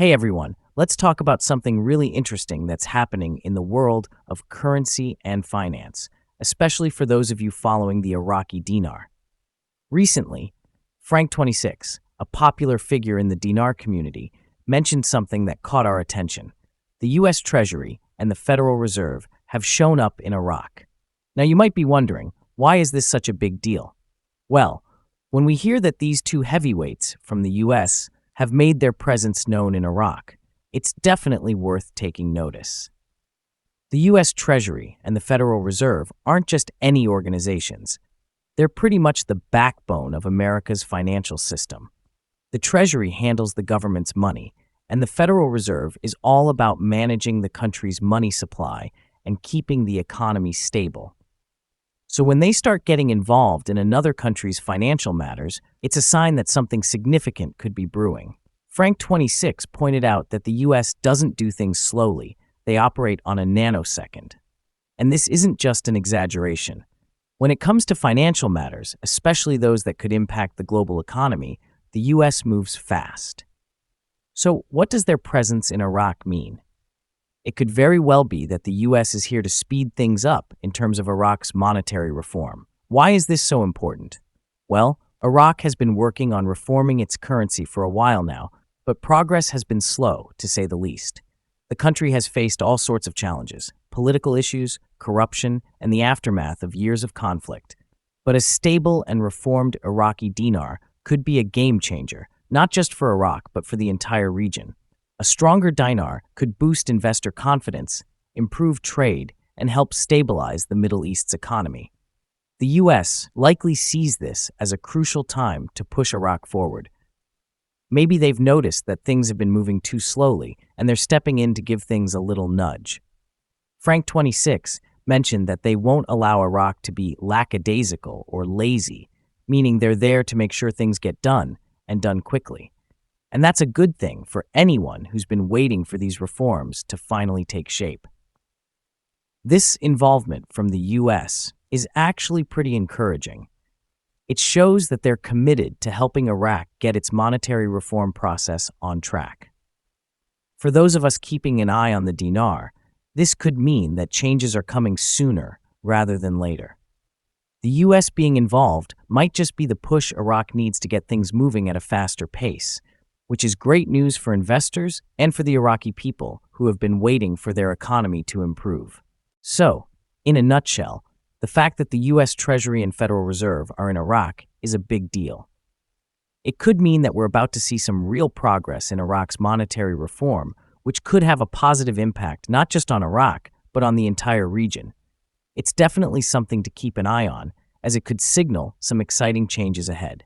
Hey everyone, let's talk about something really interesting that's happening in the world of currency and finance, especially for those of you following the Iraqi dinar. Recently, Frank 26, a popular figure in the dinar community, mentioned something that caught our attention. The US Treasury and the Federal Reserve have shown up in Iraq. Now you might be wondering, why is this such a big deal? Well, when we hear that these two heavyweights from the US have made their presence known in Iraq, it's definitely worth taking notice. The U.S. Treasury and the Federal Reserve aren't just any organizations. They're pretty much the backbone of America's financial system. The Treasury handles the government's money, and the Federal Reserve is all about managing the country's money supply and keeping the economy stable. So when they start getting involved in another country's financial matters, it's a sign that something significant could be brewing. Frank 26 pointed out that the US doesn't do things slowly, they operate on a nanosecond. And this isn't just an exaggeration. When it comes to financial matters, especially those that could impact the global economy, the US moves fast. So what does their presence in Iraq mean? It could very well be that the U.S. is here to speed things up in terms of Iraq's monetary reform. Why is this so important? Well, Iraq has been working on reforming its currency for a while now, but progress has been slow, to say the least. The country has faced all sorts of challenges: political issues, corruption, and the aftermath of years of conflict. But a stable and reformed Iraqi dinar could be a game changer, not just for Iraq, but for the entire region. A stronger dinar could boost investor confidence, improve trade, and help stabilize the Middle East's economy. The U.S. likely sees this as a crucial time to push Iraq forward. Maybe they've noticed that things have been moving too slowly, and they're stepping in to give things a little nudge. Frank 26 mentioned that they won't allow Iraq to be lackadaisical or lazy, meaning they're there to make sure things get done, and done quickly. And that's a good thing for anyone who's been waiting for these reforms to finally take shape. This involvement from the U.S. is actually pretty encouraging. It shows that they're committed to helping Iraq get its monetary reform process on track. For those of us keeping an eye on the dinar, this could mean that changes are coming sooner rather than later. The U.S. being involved might just be the push Iraq needs to get things moving at a faster pace, which is great news for investors and for the Iraqi people who have been waiting for their economy to improve. So, in a nutshell, the fact that the U.S. Treasury and Federal Reserve are in Iraq is a big deal. It could mean that we're about to see some real progress in Iraq's monetary reform, which could have a positive impact not just on Iraq, but on the entire region. It's definitely something to keep an eye on, as it could signal some exciting changes ahead.